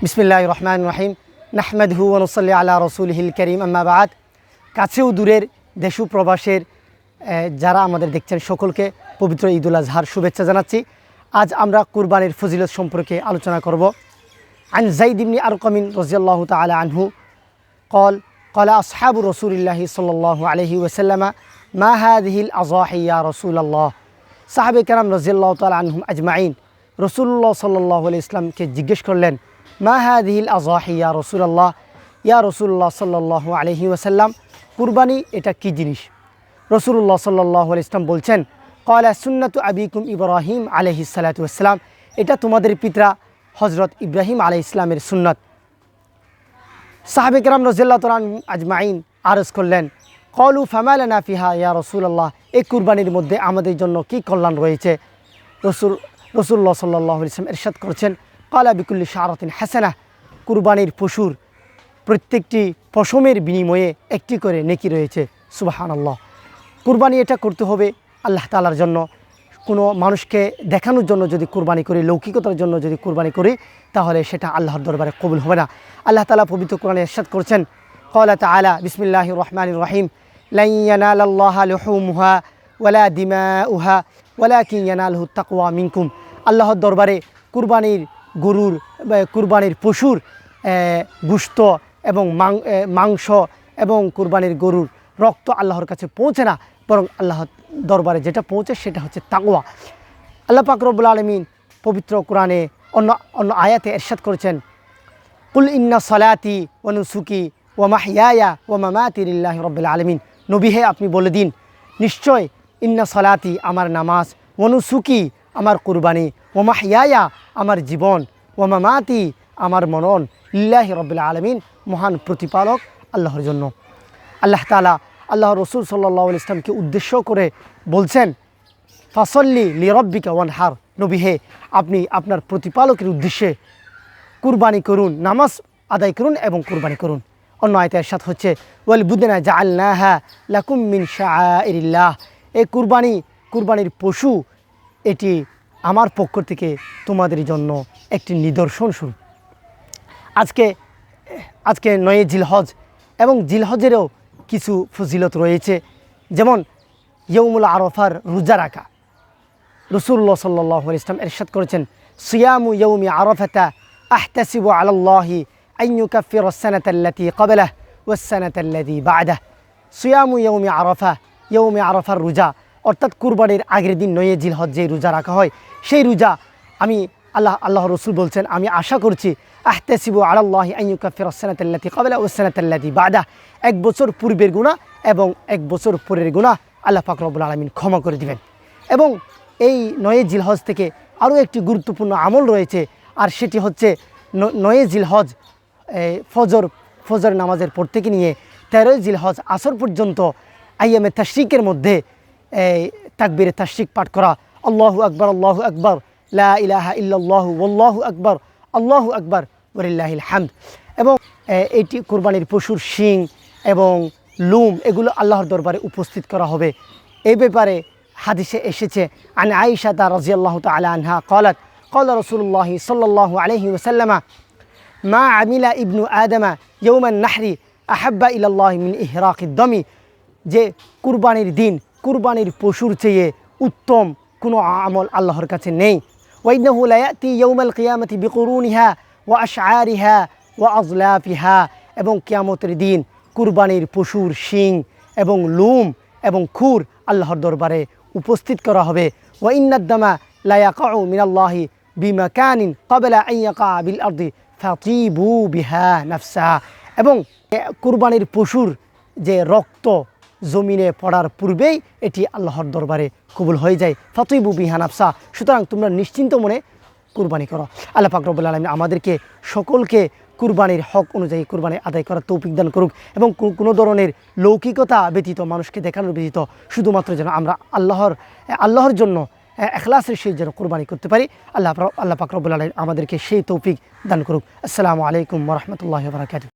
বিসমিল্লাহির রহমানির রহিম নাহমাদুহু ওয়া নুসাল্লি আলা রাসূলিহিল কারীম আম্মা বা'দ। কাছেও দূরের দেশ ও প্রবাসের যারা আমাদের দেখছেন সকলকে পবিত্র ঈদুল আজহার শুভেচ্ছা জানাচ্ছি। আজ আমরা কুরবানির ফজিলত সম্পর্কে আলোচনা করব। আন যায়েদ ইবনে আরকাম রাদিয়াল্লাহু তাআলা আনহু قال قال أصحاب رسول الله صلى الله عليه وسلم ما هذه الأضاحي يا رسول الله। সাহাবে কেরাম রাদিয়াল্লাহু তাআলা আনহুম আজমাইন রাসূলুল্লাহ সাল্লাল্লাহু আলাইহি ওয়াসাল্লামকে জিজ্ঞেস করলেন, মা হাদিহিল আযাহি ইয়া রাসূলুল্লাহ, ইয়া রাসূলুল্লাহ সাল্লাল্লাহু আলাইহি ওয়াসাল্লাম, কুরবানি এটা কি জিনিস? রাসূলুল্লাহ সাল্লাল্লাহু আলাইহি ওয়াসাল্লাম বলছেন, ক্বালা সুন্নাতু আবিকুম ইব্রাহিম আলাইহিস সালাতু ওয়াসসালাম, এটা তোমাদের পিতা হযরত ইব্রাহিম আলাইহিস সালামের সুন্নাত। সাহাবে কেরাম রাদিয়াল্লাহু তাআলা আজমাইন আরজ করলেন, ক্বালু ফামা লানা ফিহা ইয়া রাসূলুল্লাহ, এই কুরবানির মধ্যে আমাদের জন্য কি কল্যাণ রয়েছে? রাসূলুল্লাহ সাল্লাল্লাহু আলাইহি ওয়াসাল্লাম ইরশাদ করেছেন, ক্বালা বিকুল্লি শারাতিন হাসানাহ, কুরবানির পশুর প্রত্যেকটি পশমের বিনিময়ে একটি করে নেকি রয়েছে। সুবহানাল্লাহ। কুরবানি এটা করতে হবে আল্লাহ তাআলার জন্য। কোনো মানুষকে দেখানোর জন্য যদি কুরবানি করি, লৌকিকতার জন্য যদি কুরবানি করি, তাহলে সেটা আল্লাহর দরবারে কবুল হবে না। আল্লাহ তাআলা পবিত্র কোরআনে ইরশাদ করেছেন, ক্বালা তাআলা বিসমিল্লাহির রহমানির রহিম, লান ইয়ানালাল্লাহা লুহুমুহা ওয়ালা দিমাউহা ওয়ালাকিন ইয়ানালুহুত তাকওয়া মিনকুম। আল্লাহর দরবারে কুরবানির পশুর গোশত এবং মাংস এবং কুরবানির গরুর রক্ত আল্লাহর কাছে পৌঁছে না, বরং আল্লাহর দরবারে যেটা পৌঁছে সেটা হচ্ছে তাকওয়া। আল্লাহ পাক রব্বুল আলামিন পবিত্র কোরআনে অন্য আয়াতে ইরশাদ করেছেন, কুল ইন্না সালাতি ওয়া নুসুকি ওয়া মাহইয়ায়া ওয়া মামাতি লিল্লাহি রাব্বিল আলামিন। নবী হে, আপনি বলে দিন, নিশ্চয় ইন্না সালাতি আমার নামাজ, ওয়া নুসুকি আমার কুরবানি, ওয়া মাহইয়ায়া আমার জীবন, ওয়া মামাতি আমার মরণ, লিল্লাহি রাব্বিল আলামিন মহান প্রতিপালক আল্লাহর জন্য। আল্লাহ তাআলা আল্লাহর রাসূল সাল্লাল্লাহু আলাইহি ওয়াসাল্লামকে উদ্দেশ্য করে বলছেন, ফাসল্লি লিরাব্বিকা ওয়ানহার, নবী হে, আপনি আপনার প্রতিপালকের উদ্দেশ্যে কুরবানি করুন, নামাজ আদায় করুন এবং কুরবানি করুন। অন্য আয়াতে ইরশাদ হচ্ছে, ওয়াল বুদনা জাআলনাহা লাকুম মিন শাআইরিল্লাহ, এই কুরবানির পশু এটি আমার পক্ষ থেকে তোমাদের জন্য একটি নিদর্শন স্বরূপ। আজকে 9 জিলহজ এবং জিলহজেরও কিছু ফজিলত রয়েছে, যেমন ইয়ৌমুল আরাফার রোজা রাখা। রাসূলুল্লাহ সাল্লাল্লাহু আলাইহি ওয়াসাল্লাম ইরশাদ করেছেন, সিয়ামু ইয়াউমি আরাফাতা আহতাসিবু আলাল্লাহি আন ইউকাফিরাস সানাতাল্লাতী ক্বাবলাহু ওয়াস সানাতাল্লাতী বা'দাহু। সিয়ামু ইয়াউমি আরাফার রোজা, অর্থাৎ কুরবানির আগের দিন 9 জিলহজ যে রোজা রাখা হয়, সেই রোজা আমি আল্লাহ রসুল বলছেন, আমি আশা করছি, আহতাসিবু আলাল্লাহি আন ইউকাফিরাস সানাতাল্লাতী ক্বাবলাহু ওয়াস সানাতাল্লাতী বা'দাহু, 1 বছর পূর্বের গুনাহ এবং 1 বছর পরের গুনাহ আল্লাহ পাক রব্বুল আলামিন ক্ষমা করে দিবেন। এবং এই 9 জিলহজ থেকে আরও একটি গুরুত্বপূর্ণ আমল রয়েছে, আর সেটি হচ্ছে 9 জিলহজ ফজর নামাজের পর থেকে নিয়ে 13 জিলহজ আসর পর্যন্ত আইয়ামে তাশরিকের মধ্যে তাকবীরে তাশরিক পাঠ করা, আল্লাহু আকবার আল্লাহু আকবার লা ইলাহা ইল্লাল্লাহু ওয়াল্লাহু আকবার আল্লাহু আকবার ওয়ালিল্লাহিল হামদ। এবং এইটি কুরবানির পশুর শিং এবং লুম এগুলো আল্লাহর দরবারে উপস্থিত করা হবে। এই ব্যাপারে হাদিসে এসেছে, আন আয়েশা রাদিয়াল্লাহু তাআলা আনহা ক্বালাত ক্বালা রাসূলুল্লাহ সাল্লাল্লাহু আলাইহি ওয়াসাল্লাম, মা আমিলা ইবনু আদমা ইয়াওমান নাহরি আহাব্বা ইলাল্লাহি মিন ইহরাকিদ দামি, যে কুরবানির পশুর চেয়ে উত্তম কোনো আমল আল্লাহর কাছে নেই। ওয়া ইন্নাহু লা ইয়াতি ইয়াওমাল কিয়ামাতি বিকুরুনিহা ওয়া আশআরিহা ওয়া আযলাফিহা, এবং কিয়ামতের দিন কুরবানির পশুর শিং এবং লুম এবং খুর আল্লাহর দরবারে উপস্থিত করা হবে। ওয়া ইন্নাদ দামা লা ইয়াকাউ মিনাল্লাহি বিমাকানিন ক্বাবলা আন ইয়াকা বিল আরদি ফাতিবু বিহা নাফসা, এবং কুরবানির পশুর যে রক্ত জমিনে পড়ার পূর্বেই এটি আল্লাহর দরবারে কবুল হয়ে যায়। ফাতিবু বিহা নাফসা, সুতরাং তোমরা নিশ্চিন্ত মনে কুরবানি করো। আল্লাহ পাক রব্বুল আলামিন আমাদেরকে সকলকে কুরবানির হক অনুযায়ী কুরবানি আদায় করার তৌফিক দান করুক, এবং কোনো ধরনের লৌকিকতা ব্যতীত, মানুষকে দেখানোর ব্যতীত, শুধুমাত্র যেন আমরা আল্লাহর জন্য ইখলাসের সহিত যেন কুরবানি করতে পারি। আল্লাহ পাক রব্বুল আলামিন আমাদেরকে সেই তৌফিক দান করুক। আসসালামু আলাইকুম ওয়া রাহমাতুল্লাহি ওয়া বারাকাতুহু।